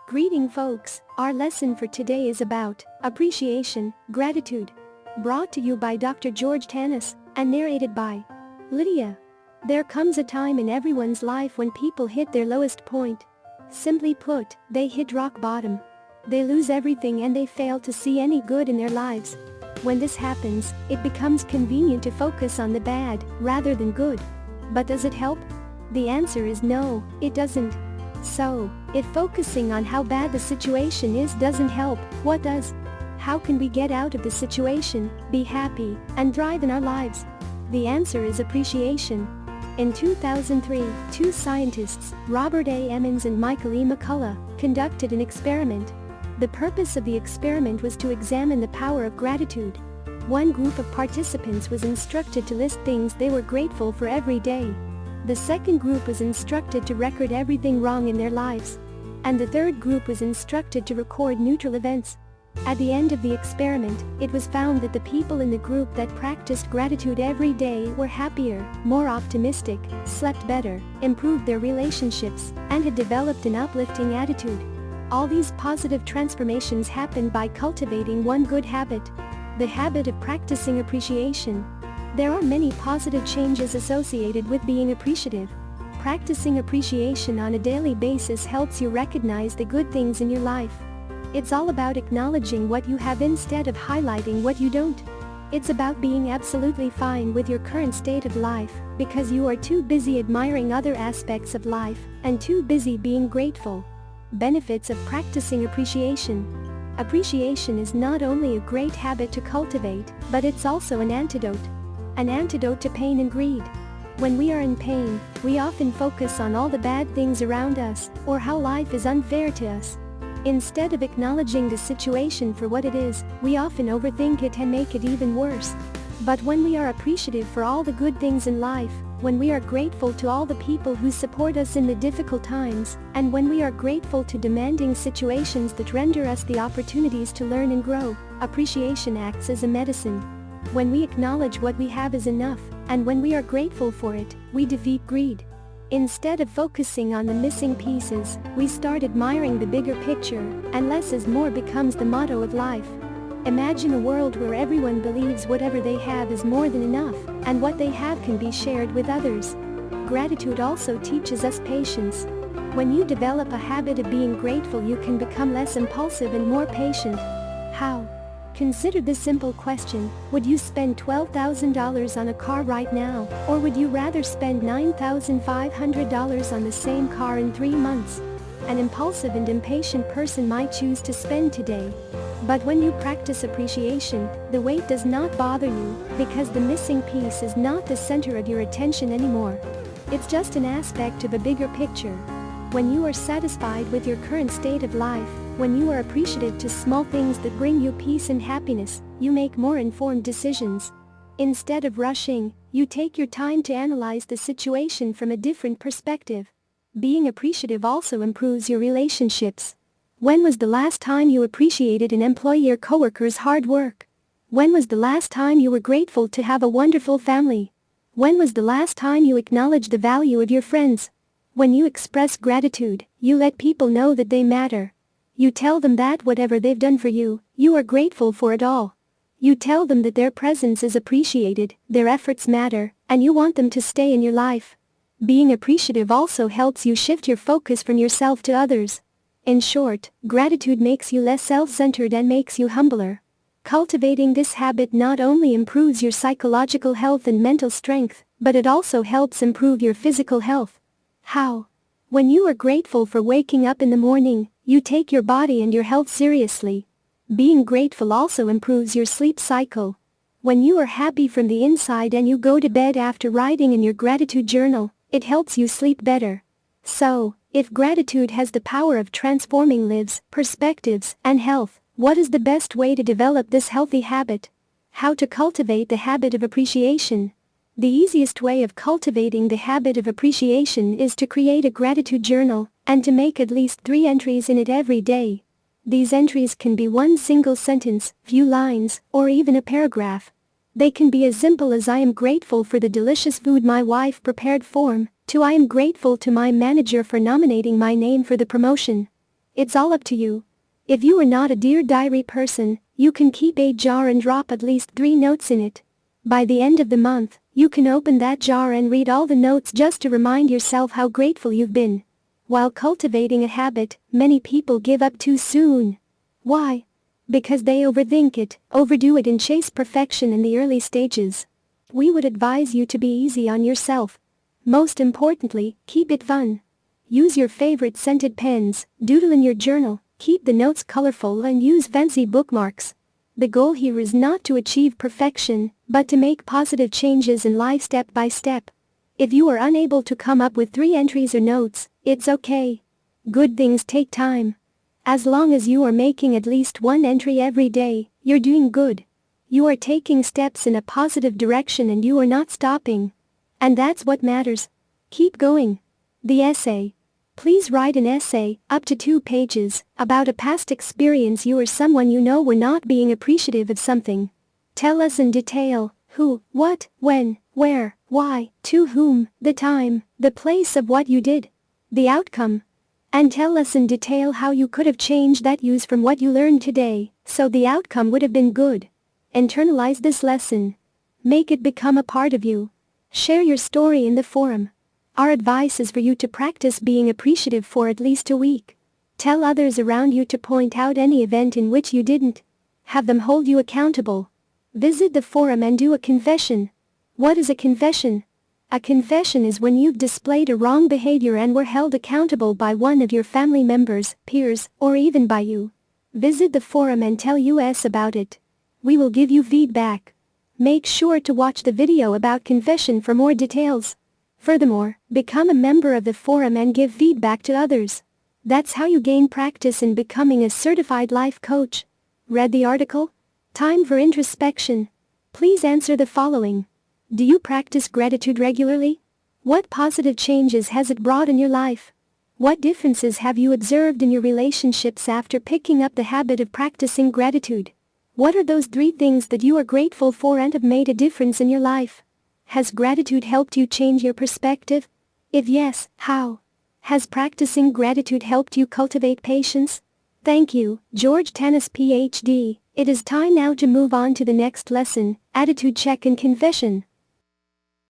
Greeting folks, our lesson for today is about appreciation, gratitude. Brought to you by Dr. George Tanis and narrated by Lydia. There comes a time in everyone's life when people hit their lowest point. Simply put, they hit rock bottom. They lose everything and they fail to see any good in their lives. When this happens, it becomes convenient to focus on the bad rather than good. But does it help? The answer is no, it doesn't. So, if focusing on how bad the situation is doesn't help, what does? How can we get out of the situation, be happy, and thrive in our lives? The answer is appreciation. In 2003, two scientists, Robert A. Emmons and Michael E. McCullough, conducted an experiment. The purpose of the experiment was to examine the power of gratitude. One group of participants was instructed to list things they were grateful for every day. The second group was instructed to record everything wrong in their lives. And the third group was instructed to record neutral events. At the end of the experiment, it was found that the people in the group that practiced gratitude every day were happier, more optimistic, slept better, improved their relationships, and had developed an uplifting attitude. All these positive transformations happened by cultivating one good habit: the habit of practicing appreciation. There are many positive changes associated with being appreciative. Practicing appreciation on a daily basis helps you recognize the good things in your life. It's all about acknowledging what you have instead of highlighting what you don't. It's about being absolutely fine with your current state of life, because you are too busy admiring other aspects of life, and too busy being grateful. Benefits of practicing appreciation. Appreciation is not only a great habit to cultivate, but it's also an antidote. An antidote to pain and greed. When we are in pain, we often focus on all the bad things around us, or how life is unfair to us. Instead of acknowledging the situation for what it is, we often overthink it and make it even worse. But when we are appreciative for all the good things in life, when we are grateful to all the people who support us in the difficult times, and when we are grateful to demanding situations that render us the opportunities to learn and grow, appreciation acts as a medicine. When we acknowledge what we have is enough, and when we are grateful for it, we defeat greed. Instead of focusing on the missing pieces, we start admiring the bigger picture, and less is more becomes the motto of life. Imagine a world where everyone believes whatever they have is more than enough, and what they have can be shared with others. Gratitude also teaches us patience. When you develop a habit of being grateful, you can become less impulsive and more patient. How? Consider this simple question: would you spend $12,000 on a car right now, or would you rather spend $9,500 on the same car in 3 months? An impulsive and impatient person might choose to spend today. But when you practice appreciation, the wait does not bother you, because the missing piece is not the center of your attention anymore. It's just an aspect of a bigger picture. When you are satisfied with your current state of life, when you are appreciative to small things that bring you peace and happiness, you make more informed decisions. Instead of rushing, you take your time to analyze the situation from a different perspective. Being appreciative also improves your relationships. When was the last time you appreciated an employee or coworker's hard work? When was the last time you were grateful to have a wonderful family? When was the last time you acknowledged the value of your friends? When you express gratitude, you let people know that they matter. You tell them that whatever they've done for you, you are grateful for it all. You tell them that their presence is appreciated, their efforts matter, and you want them to stay in your life. Being appreciative also helps you shift your focus from yourself to others. In short, gratitude makes you less self-centered and makes you humbler. Cultivating this habit not only improves your psychological health and mental strength, but it also helps improve your physical health. How? When you are grateful for waking up in the morning, you take your body and your health seriously. Being grateful also improves your sleep cycle. When you are happy from the inside and you go to bed after writing in your gratitude journal, it helps you sleep better. So, if gratitude has the power of transforming lives, perspectives, and health, what is the best way to develop this healthy habit? How to cultivate the habit of appreciation? The easiest way of cultivating the habit of appreciation is to create a gratitude journal, and to make at least 3 entries in it every day. These entries can be one single sentence, few lines, or even a paragraph. They can be as simple as "I am grateful for the delicious food my wife prepared for me," to "I am grateful to my manager for nominating my name for the promotion." It's all up to you. If you are not a Dear Diary person, you can keep a jar and drop at least 3 notes in it. By the end of the month, you can open that jar and read all the notes just to remind yourself how grateful you've been. While cultivating a habit, many people give up too soon. Why? Because they overthink it, overdo it and chase perfection in the early stages. We would advise you to be easy on yourself. Most importantly, keep it fun. Use your favorite scented pens, doodle in your journal, keep the notes colorful and use fancy bookmarks. The goal here is not to achieve perfection, but to make positive changes in life step by step. If you are unable to come up with 3 entries or notes, it's okay. Good things take time. As long as you are making at least 1 entry every day, you're doing good. You are taking steps in a positive direction and you are not stopping. And that's what matters. Keep going. The essay. Please write an essay, up to 2 pages, about a past experience you or someone you know were not being appreciative of something. Tell us in detail, who, what, when, where, why, to whom, the time, the place of what you did, the outcome. And tell us in detail how you could have changed that use from what you learned today, so the outcome would have been good. Internalize this lesson. Make it become a part of you. Share your story in the forum. Our advice is for you to practice being appreciative for at least a week. Tell others around you to point out any event in which you didn't. Have them hold you accountable. Visit the forum and do a confession. What is a confession? A confession is when you've displayed a wrong behavior and were held accountable by one of your family members, peers, or even by you. Visit the forum and tell us about it. We will give you feedback. Make sure to watch the video about confession for more details. Furthermore, become a member of the forum and give feedback to others. That's how you gain practice in becoming a certified life coach. Read the article? Time for introspection. Please answer the following. Do you practice gratitude regularly? What positive changes has it brought in your life? What differences have you observed in your relationships after picking up the habit of practicing gratitude? What are those 3 things that you are grateful for and have made a difference in your life? Has gratitude helped you change your perspective? If yes, how? Has practicing gratitude helped you cultivate patience? Thank you, George Tannis PhD. It is time now to move on to the next lesson, attitude check and confession.